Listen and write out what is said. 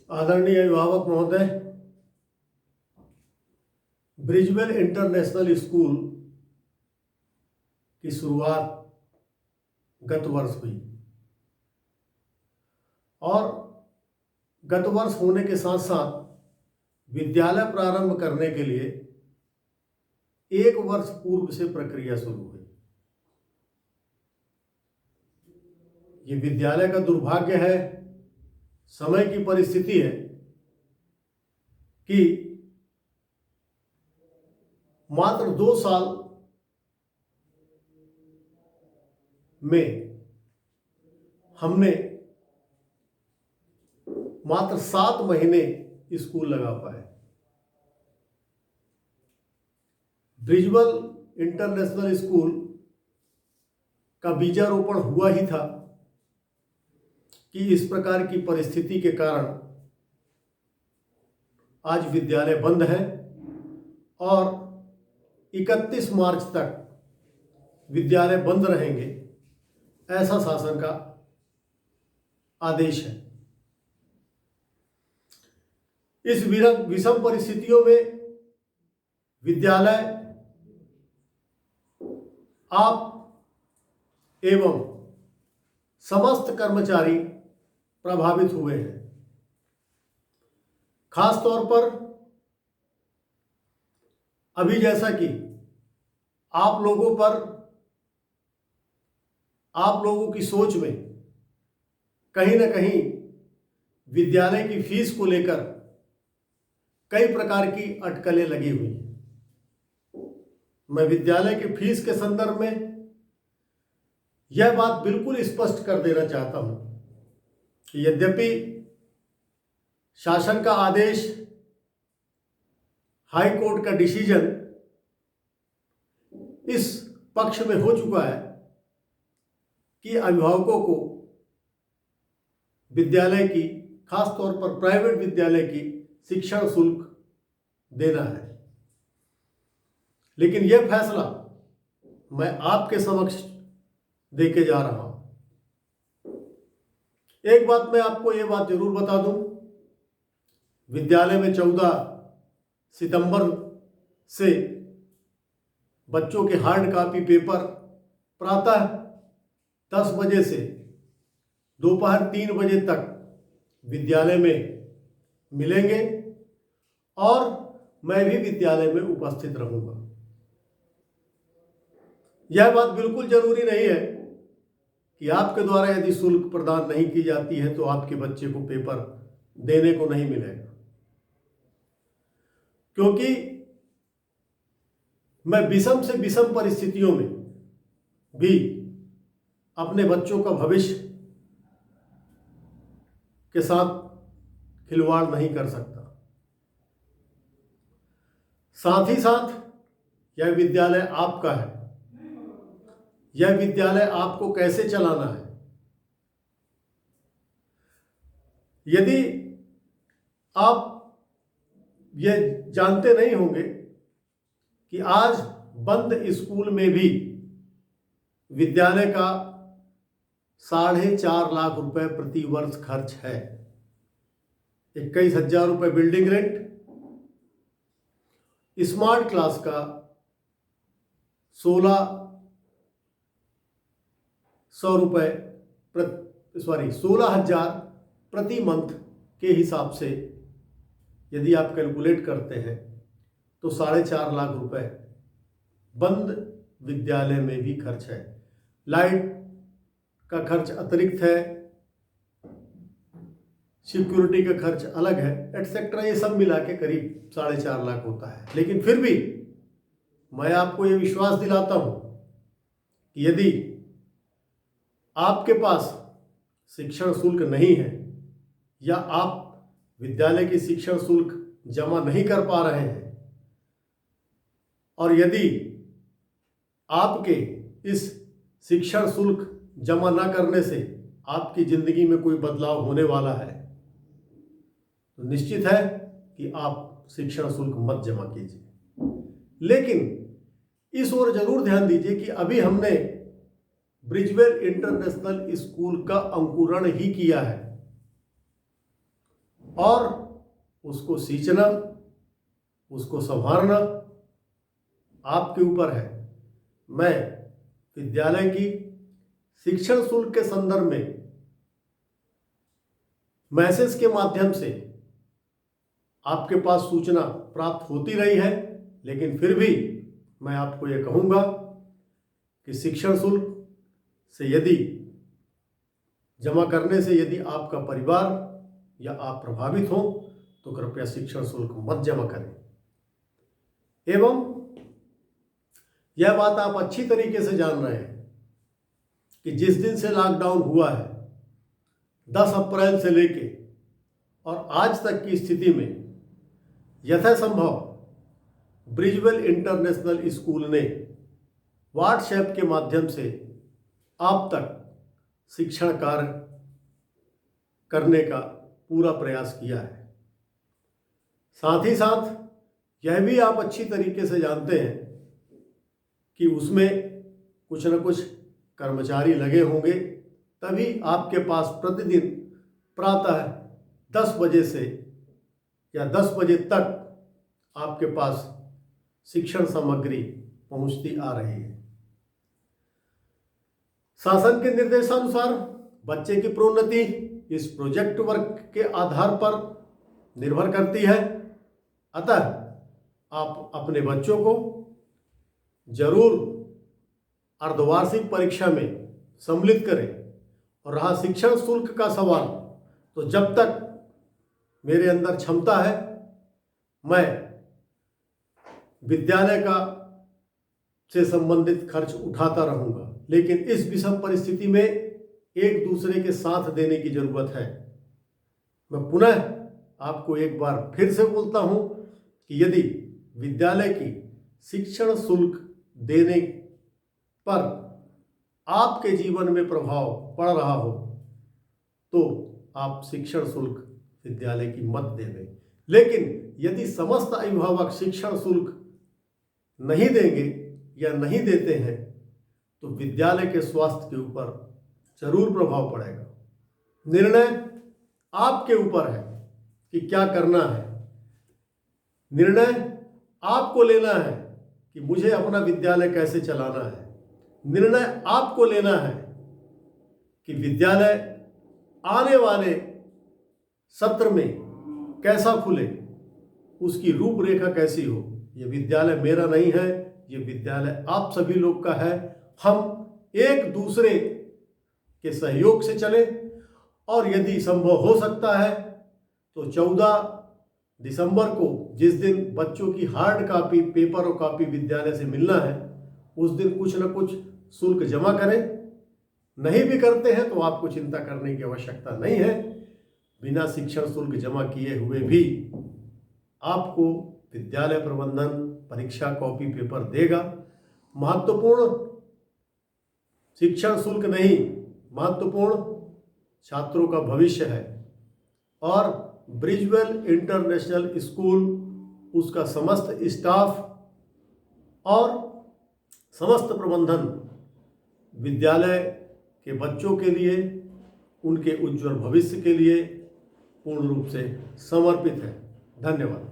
आदरणीय अभिभावक महोदय, ब्रिजवेल इंटरनेशनल स्कूल की शुरुआत गत वर्ष हुई और गत वर्ष होने के साथ साथ विद्यालय प्रारंभ करने के लिए 1 वर्ष पूर्व से प्रक्रिया शुरू हुई। ये विद्यालय का दुर्भाग्य है, समय की परिस्थिति है कि मात्र 2 साल में हमने मात्र 7 महीने स्कूल लगा पाए। ब्रिजवेल इंटरनेशनल स्कूल का बीजारोपण हुआ ही था कि इस प्रकार की परिस्थिति के कारण आज विद्यालय बंद है और 31 मार्च तक विद्यालय बंद रहेंगे, ऐसा शासन का आदेश है। इस विषम परिस्थितियों में विद्यालय आप एवं समस्त कर्मचारी प्रभावित हुए हैं। खास तौर पर अभी जैसा कि आप लोगों की सोच में कहीं ना कहीं विद्यालय की फीस को लेकर कई प्रकार की अटकलें लगी हुई हैं। मैं विद्यालय की फीस के संदर्भ में यह बात बिल्कुल स्पष्ट कर देना चाहता हूं कि यद्यपि शासन का आदेश, हाई कोर्ट का डिसीजन इस पक्ष में हो चुका है कि अभिभावकों को विद्यालय की, खास तौर पर प्राइवेट विद्यालय की शिक्षण शुल्क देना है, लेकिन यह फैसला मैं आपके समक्ष देके जा रहा हूं। एक बात मैं आपको यह बात जरूर बता दूं, विद्यालय में 14 सितंबर से बच्चों के हार्ड कॉपी पेपर प्रातः 10 बजे से दोपहर 3 बजे तक विद्यालय में मिलेंगे और मैं भी विद्यालय में उपस्थित रहूंगा। यह बात बिल्कुल जरूरी नहीं है कि आपके द्वारा यदि शुल्क प्रदान नहीं की जाती है तो आपके बच्चे को पेपर देने को नहीं मिलेगा, क्योंकि मैं विषम से विषम परिस्थितियों में भी अपने बच्चों का भविष्य के साथ खिलवाड़ नहीं कर सकता। साथ ही साथ यह विद्यालय आपका है, यह विद्यालय आपको कैसे चलाना है। यदि आप यह जानते नहीं होंगे कि आज बंद स्कूल में भी विद्यालय का 4.5 लाख रुपए प्रति वर्ष खर्च है। 21,000 रुपये बिल्डिंग रेंट, स्मार्ट क्लास का 16,000 प्रति मंथ के हिसाब से यदि आप कैलकुलेट करते हैं तो 4.5 लाख रुपए बंद विद्यालय में भी खर्च है। लाइट का खर्च अतिरिक्त है, सिक्योरिटी का खर्च अलग है, एटसेट्रा। ये सब मिला के करीब 4.5 लाख होता है। लेकिन फिर भी मैं आपको ये विश्वास दिलाता हूं कि यदि आपके पास शिक्षण शुल्क नहीं है या आप विद्यालय की शिक्षण शुल्क जमा नहीं कर पा रहे हैं और यदि आपके इस शिक्षण शुल्क जमा न करने से आपकी जिंदगी में कोई बदलाव होने वाला है तो निश्चित है कि आप शिक्षण शुल्क मत जमा कीजिए। लेकिन इस ओर जरूर ध्यान दीजिए कि अभी हमने ब्रिजवेल इंटरनेशनल स्कूल का अंकुरण ही किया है और उसको सींचना, उसको संवारना आपके ऊपर है। मैं विद्यालय की शिक्षण शुल्क के संदर्भ में मैसेज के माध्यम से आपके पास सूचना प्राप्त होती रही है, लेकिन फिर भी मैं आपको ये कहूँगा कि शिक्षण शुल्क से यदि जमा करने से यदि आपका परिवार या आप प्रभावित हो तो कृपया शिक्षण शुल्क मत जमा करें। एवं यह बात आप अच्छी तरीके से जान रहे हैं कि जिस दिन से लॉकडाउन हुआ है 10 अप्रैल से लेके और आज तक की स्थिति में यथासंभव ब्रिजवेल इंटरनेशनल स्कूल ने व्हाट्सएप के माध्यम से आप तक शिक्षण कार्य करने का पूरा प्रयास किया है। साथ ही साथ यह भी आप अच्छी तरीके से जानते हैं कि उसमें कुछ न कुछ कर्मचारी लगे होंगे, तभी आपके पास प्रतिदिन प्रातः 10 बजे से या 10 बजे तक आपके पास शिक्षण सामग्री पहुंचती आ रही है। शासन के निर्देशानुसार बच्चे की प्रोन्नति इस प्रोजेक्ट वर्क के आधार पर निर्भर करती है। अतः आप अपने बच्चों को जरूर अर्धवार्षिक परीक्षा में सम्मिलित करें। और रहा शिक्षण शुल्क का सवाल, तो जब तक मेरे अंदर क्षमता है मैं विद्यालय का से संबंधित खर्च उठाता रहूंगा, लेकिन इस विषम परिस्थिति में एक दूसरे के साथ देने की जरूरत है। मैं पुनः आपको एक बार फिर से बोलता हूं कि यदि विद्यालय की शिक्षण शुल्क देने पर आपके जीवन में प्रभाव पड़ रहा हो तो आप शिक्षण शुल्क विद्यालय की मत देवें। लेकिन यदि समस्त अभिभावक शिक्षण शुल्क नहीं देंगे या नहीं देते हैं तो विद्यालय के स्वास्थ्य के ऊपर जरूर प्रभाव पड़ेगा। निर्णय आपके ऊपर है कि क्या करना है। निर्णय आपको लेना है कि मुझे अपना विद्यालय कैसे चलाना है। निर्णय आपको लेना है कि विद्यालय आने वाले सत्र में कैसा खुले, उसकी रूपरेखा कैसी हो। ये विद्यालय मेरा नहीं है, ये विद्यालय आप सभी लोग का है। हम एक दूसरे के सहयोग से चले और यदि संभव हो सकता है तो 14 दिसंबर को जिस दिन बच्चों की हार्ड कॉपी, पेपर और कॉपी विद्यालय से मिलना है, उस दिन कुछ न कुछ शुल्क जमा करें। नहीं भी करते हैं तो आपको चिंता करने की आवश्यकता नहीं है। बिना शिक्षण शुल्क जमा किए हुए भी आपको विद्यालय प्रबंधन परीक्षा कॉपी पेपर देगा। महत्वपूर्ण शिक्षण शुल्क नहीं, महत्वपूर्ण छात्रों का भविष्य है। और ब्रिजवेल इंटरनेशनल स्कूल, उसका समस्त स्टाफ और समस्त प्रबंधन विद्यालय के बच्चों के लिए, उनके उज्जवल भविष्य के लिए पूर्ण रूप से समर्पित है। धन्यवाद।